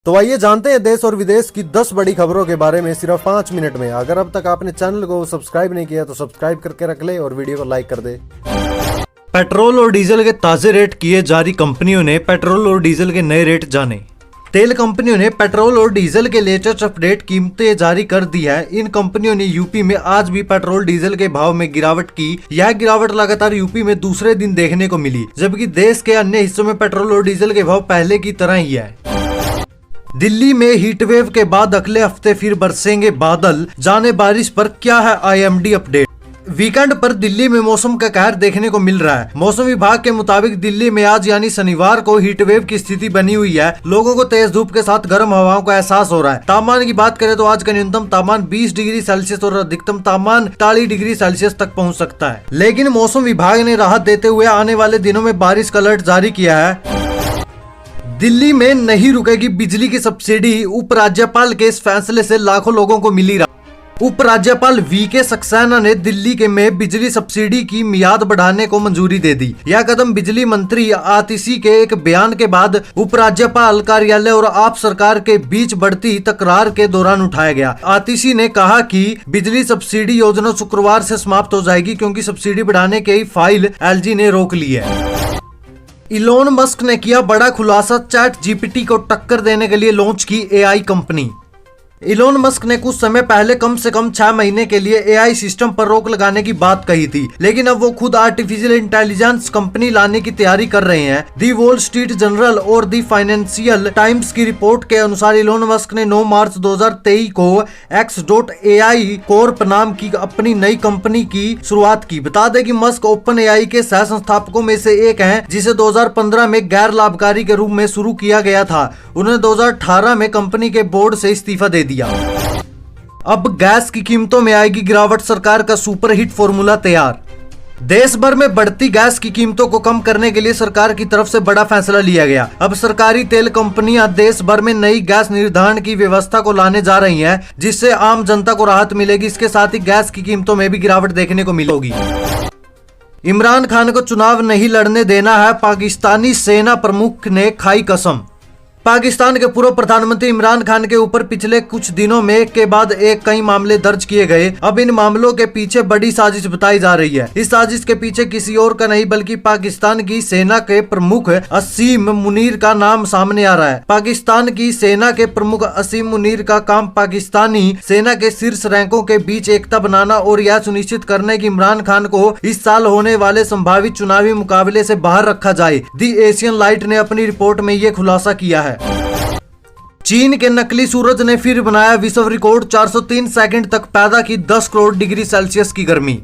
तो आइए जानते हैं देश और विदेश की 10 बड़ी खबरों के बारे में सिर्फ 5 मिनट में। अगर अब तक आपने चैनल को सब्सक्राइब नहीं किया तो सब्सक्राइब करके रख ले और वीडियो को लाइक कर दे। पेट्रोल और डीजल के ताजे रेट किए जारी, कंपनियों ने पेट्रोल और डीजल के नए रेट जाने। तेल कंपनियों ने पेट्रोल और डीजल के लेटेस्ट अपडेट कीमतें जारी कर दी है। इन कंपनियों ने यूपी में आज भी पेट्रोल डीजल के भाव में गिरावट की। यह गिरावट लगातार यूपी में दूसरे दिन देखने को मिली, जबकि देश के अन्य हिस्सों में पेट्रोल और डीजल के भाव पहले की तरह ही है। दिल्ली में हीटवेव के बाद अगले हफ्ते फिर बरसेंगे बादल, जाने बारिश पर क्या है आईएमडी अपडेट। वीकेंड पर दिल्ली में मौसम का कहर देखने को मिल रहा है। मौसम विभाग के मुताबिक दिल्ली में आज यानी शनिवार को हीटवेव की स्थिति बनी हुई है। लोगों को तेज धूप के साथ गर्म हवाओं का एहसास हो रहा है। तापमान की बात करें तो आज का न्यूनतम तापमान 20 डिग्री सेल्सियस और अधिकतम तापमान 43 डिग्री सेल्सियस तक पहुंच सकता है। लेकिन मौसम विभाग ने राहत देते हुए आने वाले दिनों में बारिश का अलर्ट जारी किया है। दिल्ली में नहीं रुकेगी बिजली की सब्सिडी, उपराज्यपाल के इस फैसले से लाखों लोगों को मिली राहत। उपराज्यपाल वीके सक्सेना ने दिल्ली के में बिजली सब्सिडी की मियाद बढ़ाने को मंजूरी दे दी। यह कदम बिजली मंत्री आतिशी के एक बयान के बाद उपराज्यपाल कार्यालय और आप सरकार के बीच बढ़ती तकरार के दौरान उठाया गया। आतिशी ने कहा कि बिजली सब्सिडी योजना शुक्रवार से समाप्त हो जाएगी, क्योंकि सब्सिडी बढ़ाने की फाइल एलजी ने रोक ली है। इलोन मस्क ने किया बड़ा खुलासा, चैट जीपीटी को टक्कर देने के लिए लॉन्च की एआई कंपनी। इलोन मस्क ने कुछ समय पहले कम से कम 6 महीने के लिए एआई सिस्टम पर रोक लगाने की बात कही थी, लेकिन अब वो खुद आर्टिफिशियल इंटेलिजेंस कंपनी लाने की तैयारी कर रहे हैं। दी वॉल स्ट्रीट जर्नल और दी फाइनेंशियल टाइम्स की रिपोर्ट के अनुसार इलोन मस्क ने 9 मार्च 2023 को X.AI कॉर्प नाम की अपनी नई कंपनी की शुरुआत की। बता दें कि मस्क ओपन एआई के सह संस्थापकों में से एक हैं, जिसे 2015 में गैर लाभकारी के रूप में शुरू किया गया था। उन्होंने 2018 में कंपनी के बोर्ड से इस्तीफा दे दिया। अब गैस की कीमतों में आएगी गिरावट, सरकार का सुपरहिट फॉर्मूला तैयार। देश भर में बढ़ती गैस की कीमतों को कम करने के लिए सरकार की तरफ से बड़ा फैसला लिया गया। अब सरकारी तेल कंपनियां देश भर में नई गैस निर्धारण की व्यवस्था को लाने जा रही हैं, जिससे आम जनता को राहत मिलेगी। इसके साथ ही गैस की कीमतों में भी गिरावट देखने को मिलेगी। इमरान खान को चुनाव नहीं लड़ने देना है, पाकिस्तानी सेना प्रमुख ने खाई कसम। पाकिस्तान के पूर्व प्रधानमंत्री इमरान खान के ऊपर पिछले कुछ दिनों में एक के बाद एक कई मामले दर्ज किए गए। अब इन मामलों के पीछे बड़ी साजिश बताई जा रही है। इस साजिश के पीछे किसी और का नहीं बल्कि पाकिस्तान की सेना के प्रमुख असीम मुनीर का नाम सामने आ रहा है। पाकिस्तान की सेना के प्रमुख असीम मुनीर का काम पाकिस्तानी सेना के शीर्ष रैंकों के बीच एकता बनाना और यह सुनिश्चित करने की इमरान खान को इस साल होने वाले संभावित चुनावी मुकाबले से बाहर रखा जाए। दी एशियन लाइट ने अपनी रिपोर्ट में ये खुलासा किया है। चीन के नकली सूरज ने फिर बनाया विश्व रिकॉर्ड, 403 सेकंड तक पैदा की 10 करोड़ डिग्री सेल्सियस की गर्मी।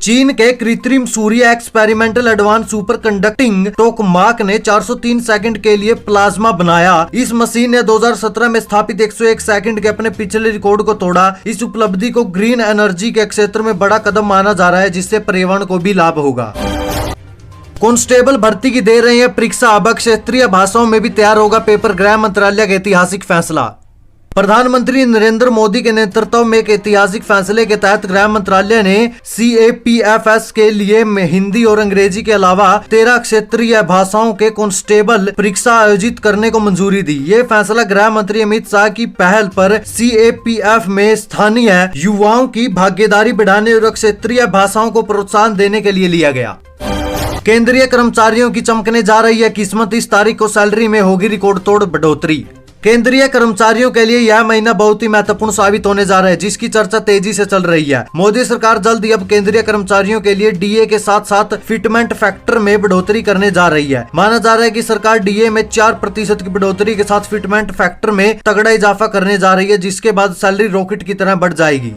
चीन के कृत्रिम सूर्य experimental advance superconducting tokamak ने 403 सेकंड के लिए प्लाज्मा बनाया। इस मशीन ने 2017 में स्थापित 101 सेकंड के अपने पिछले रिकॉर्ड को तोड़ा। इस उपलब्धि को ग्रीन एनर्जी के क्षेत्र में बड़ा कदम माना जा रहा है, जिससे पर्यावरण को भी लाभ होगा। कांस्टेबल भर्ती की दे रहे हैं परीक्षा, अब क्षेत्रीय भाषाओं में भी तैयार होगा पेपर, गृह मंत्रालय का ऐतिहासिक फैसला। प्रधानमंत्री नरेंद्र मोदी के नेतृत्व में एक ऐतिहासिक फैसले के तहत गृह मंत्रालय ने CAPFS के लिए हिंदी और अंग्रेजी के अलावा 13 क्षेत्रीय भाषाओं के कांस्टेबल परीक्षा आयोजित करने को मंजूरी दी। ये फैसला गृह मंत्री अमित शाह की पहल पर CAPF में स्थानीय युवाओं की भागीदारी बढ़ाने और क्षेत्रीय भाषाओं को प्रोत्साहन देने के लिए लिया गया। केंद्रीय कर्मचारियों की चमकने जा रही है किस्मत, इस तारीख को सैलरी में होगी रिकॉर्ड तोड़ बढ़ोतरी। केंद्रीय कर्मचारियों के लिए यह महीना बहुत ही महत्वपूर्ण साबित होने जा रहा है, जिसकी चर्चा तेजी से चल रही है। मोदी सरकार जल्द ही अब केंद्रीय कर्मचारियों के लिए DA के साथ साथ फिटमेंट फैक्टर में बढ़ोतरी करने जा रही है। माना जा रहा है कि सरकार DA में 4% की बढ़ोतरी के साथ फिटमेंट फैक्टर में तगड़ा इजाफा करने जा रही है, जिसके बाद सैलरी रॉकेट की तरह बढ़ जाएगी।